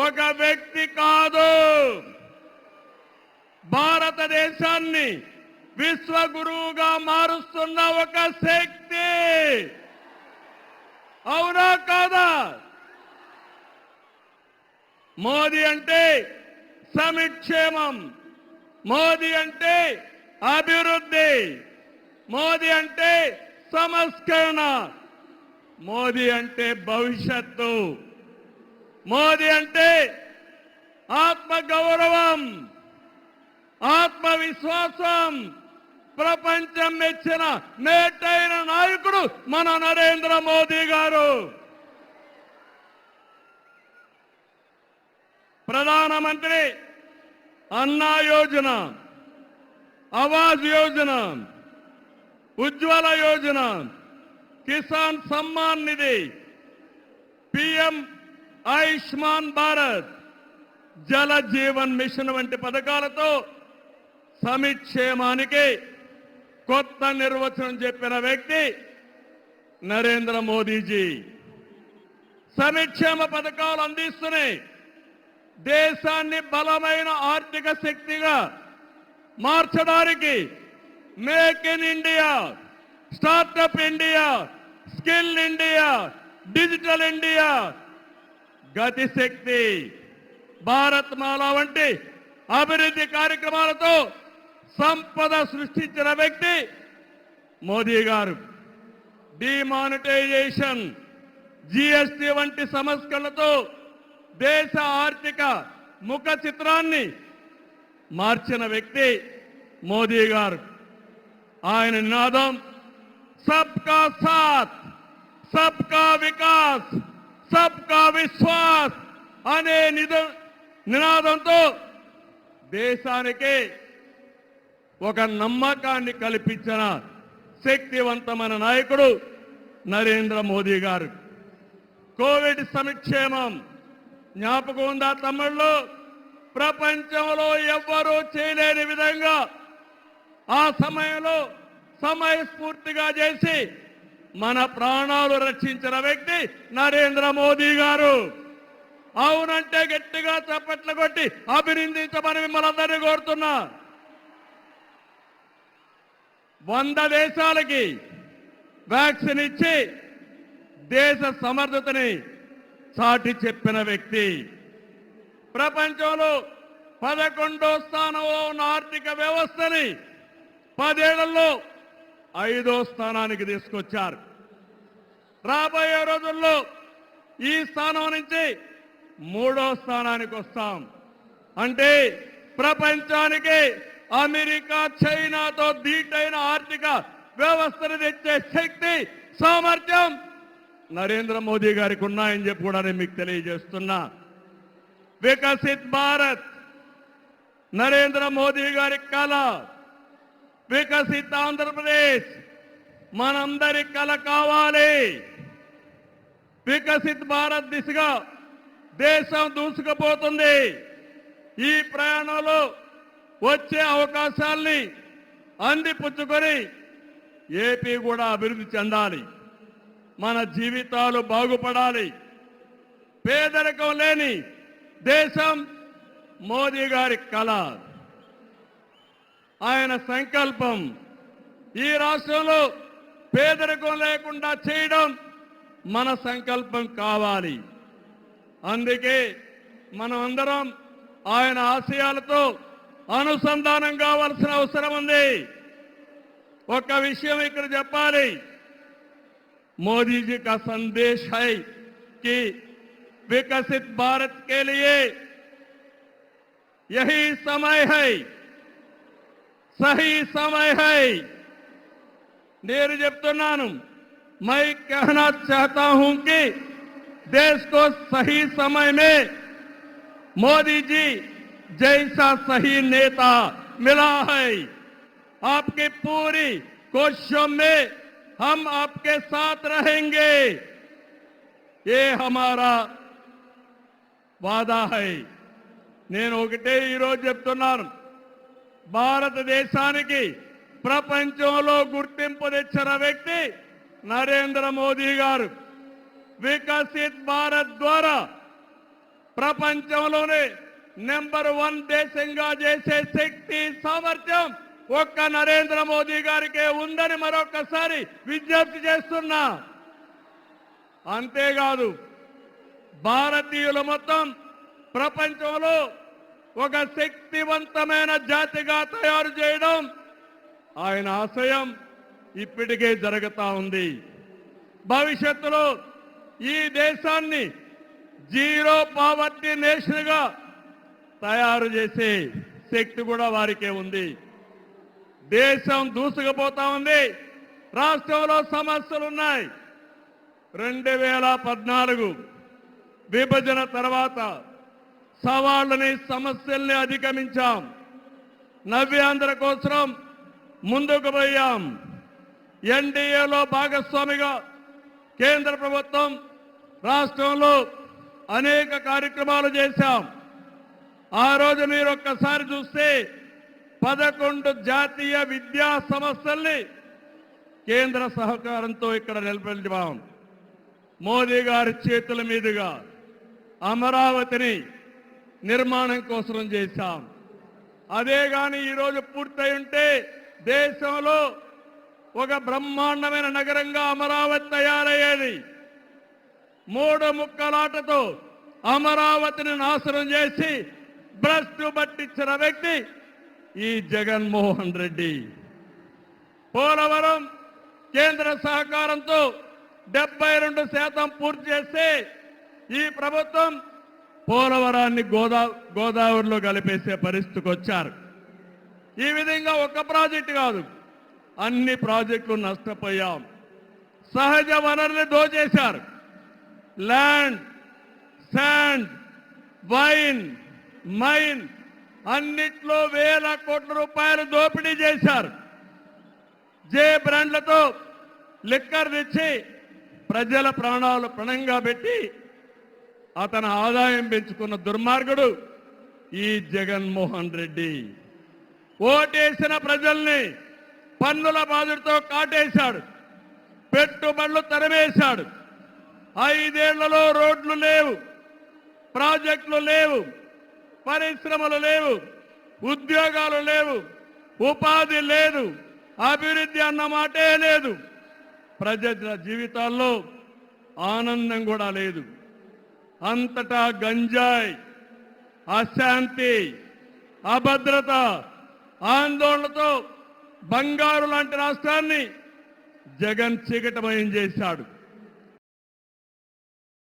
ఒక వ్యక్తి కాదు, భారతదేశాన్ని విశ్వగురువుగా మారుస్తున్న ఒక శక్తి. అవునా కాదా? మోదీ అంటే సమిక్షేమం, మోదీ అంటే అభివృద్ధి, మోదీ అంటే సంస్కరణ, మోదీ అంటే భవిష్యత్తు, మోదీ అంటే ఆత్మగౌరవం, ఆత్మవిశ్వాసం. ప్రపంచం మెచ్చిన మేటైన నాయకుడు మన నరేంద్ర మోదీ గారు. ప్రధానమంత్రి అన్నా యోజన, ఆవాస్ యోజన, ఉజ్వల యోజన, కిసాన్ సమ్మాన్ నిధి, పిఎం ఆయుష్మాన్ భారత్, జల జీవన్ మిషన్ వంటి పథకాలతో సమిక్షేమానికి కొత్త నిర్వచనం చెప్పిన వ్యక్తి నరేంద్ర మోదీజీ. సమిక్షేమ పథకాలు అందిస్తున్నాయి. దేశాన్ని బలమైన ఆర్థిక శక్తిగా మార్చడానికి make in India, startup India, skill India, digital India, Gatishakti, Bharat Mala వంటి అభివృద్ధి కార్యక్రమాలతో సంపద సృష్టించిన వ్యక్తి మోదీ గారు. డిమానిటైజేషన్, జిఎస్టి వంటి సంస్కరణలతో దేశ ఆర్థిక ముఖ చిత్రాన్ని మార్చిన వ్యక్తి మోదీ గారు. ఆయన నినాదం సబ్కా సాత్, సబ్కా వికాస్, సబ్కా విశ్వాస్ అనే నినాదంతో దేశానికి ఒక నమ్మకాన్ని కల్పించిన శక్తివంతమైన నాయకుడు నరేంద్ర మోదీ గారు. కోవిడ్ సంక్షేమం జ్ఞాపకం ఉందా తమిళ్లో? ప్రపంచంలో ఎవ్వరూ చేయలేని విధంగా ఆ సమయంలో సమయస్ఫూర్తిగా చేసి మన ప్రాణాలు రక్షించిన వ్యక్తి నరేంద్ర మోదీ గారు. అవునంటే గట్టిగా చప్పట్లు కొట్టి అభినందించమని మిమ్మల్ని అందరినీ కోరుతున్నా. 100 దేశాలకి వ్యాక్సిన్ ఇచ్చి దేశ సమర్థతని చాటి చెప్పిన వ్యక్తి. ప్రపంచంలో 11వ స్థానంలో ఉన్న ఆర్థిక వ్యవస్థని 10 ఏళ్లలో 5వ స్థానానికి తీసుకొచ్చారు. రాబోయే రోజుల్లో ఈ స్థానం నుంచి 3వ స్థానానికి వస్తాం. అంటే ప్రపంచానికి అమెరికా, చైనాతో ధీటైన ఆర్థిక వ్యవస్థను తెచ్చే శక్తి, సామర్థ్యం నరేంద్ర మోదీ గారికి ఉన్నాయని చెప్పి కూడా నేను మీకు తెలియజేస్తున్నా. వికసిత్ భారత్ నరేంద్ర మోదీ గారి కళ. వికసిత్ ఆంధ్రప్రదేశ్ మనందరి కళ కావాలి. వికసిత్ భారత్ దిశగా దేశం దూసుకుపోతుంది. ఈ ప్రయాణంలో వచ్చే అవకాశాల్ని అందిపుచ్చుకొని ఏపీ కూడా అభివృద్ధి చెందాలి. మన జీవితాలు బాగుపడాలి. పేదరికం లేని దేశం మోదీ గారి కళ, ఆయన సంకల్పం. ఈ రాష్ట్రంలో పేదరికం లేకుండా చేయడం మన సంకల్పం కావాలి. అందుకే మనం అందరం ఆయన ఆశయాలతో అనుసంధానం కావాల్సిన అవసరం ఉంది. ఒక విషయం ఇక్కడ చెప్పాలి. मोदी जी का संदेश है कि विकसित भारत के लिए यही समय है, सही समय है. నేను చెప్తున్నాను, मैं कहना चाहता हूं कि देश को सही समय में मोदी जी जैसा सही नेता मिला है. आपकी पूरी कोशिशों में हम आपके साथ रहेंगे, ये हमारा वादा है. నేను ఒకటే ఈరోజు చెప్తున్నాను, భారతదేశానికి ప్రపంచంలో గుర్తింపు తెచ్చిన వ్యక్తి నరేంద్ర మోదీ గారు. వికసిత్ భారత్ ద్వారా ప్రపంచంలోనే నెంబర్ 1 దేశంగా చేసే శక్తి సామర్థ్యం ఒక్క నరేంద్ర మోదీ గారికే ఉందని మరొకసారి విజ్ఞప్తి చేస్తున్నా. అంతేకాదు భారతీయులు మొత్తం ప్రపంచంలో ఒక శక్తివంతమైన జాతిగా తయారు చేయడం ఆయన ఆశయం ఇప్పటికే జరుగుతా ఉంది. భవిష్యత్తులో ఈ దేశాన్ని జీరో పావర్టీ నేషన్ గా తయారు చేసే శక్తి కూడా వారికే ఉంది. దేశం దూసుకుపోతా ఉంది. రాష్ట్రంలో సమస్యలు ఉన్నాయి. 2014 విభజన తర్వాత సవాళ్ళని సమస్యల్ని అధిగమించాం. నవ్యాంధ్ర కోసం ముందుకు పోయాం. ఎన్డీఏలో భాగస్వామిగా కేంద్ర ప్రభుత్వం రాష్ట్రంలో అనేక కార్యక్రమాలు చేశాం. ఆ రోజు మీరు ఒక్కసారి చూస్తే 11 జాతీయ విద్యా సంస్థల్ని కేంద్ర సహకారంతో ఇక్కడ నిలబెట్టాం. మోదీ గారి చేతుల మీదుగా అమరావతిని నిర్మాణం కోసం చేశాం. అదే గాని ఈరోజు పూర్తయి ఉంటే దేశంలో ఒక బ్రహ్మాండమైన నగరంగా అమరావతి తయారయ్యేది. 3 ముక్కలాటతో అమరావతిని నాశనం చేసి భ్రష్టు పట్టించిన వ్యక్తి ఈ జగన్మోహన్ రెడ్డి. పోలవరం కేంద్ర సహకారంతో 72% పూర్తి చేస్తే ఈ ప్రభుత్వం పోలవరాన్ని గోదావరిలో కలిపేసే పరిస్థితికి వచ్చారు. ఈ విధంగా ఒక ప్రాజెక్టు కాదు, అన్ని ప్రాజెక్టులు నష్టపోయాం. సహజ వనరులు దోచేశారు. ల్యాండ్, శాండ్, వైన్, మైన్ అన్నిట్లో వేల కోట్ల రూపాయలు దోపిడీ చేశారు. జే బ్రాండ్లతో లిక్కర్ తెచ్చి ప్రజల ప్రాణాలు పణంగా పెట్టి అతని ఆదాయం పెంచుకున్న దుర్మార్గుడు ఈ జగన్మోహన్ రెడ్డి. ఓటేసిన ప్రజల్ని పన్నుల బాధతో కాటేశాడు. పెట్టుబడులు తరిమేశాడు. 5 ఏళ్లలో రోడ్లు లేవు, ప్రాజెక్టులు లేవు, పరిశ్రమలు లేవు, ఉద్యోగాలు లేవు, ఉపాధి లేదు, అభివృద్ధి అన్న మాటే లేదు. ప్రజల జీవితాల్లో ఆనందం కూడా లేదు. అంతటా గంజాయి, అశాంతి, అభద్రత, ఆందోళనతో బంగారు లాంటి రాష్ట్రాన్ని జగన్ చీకటమయం చేశాడు.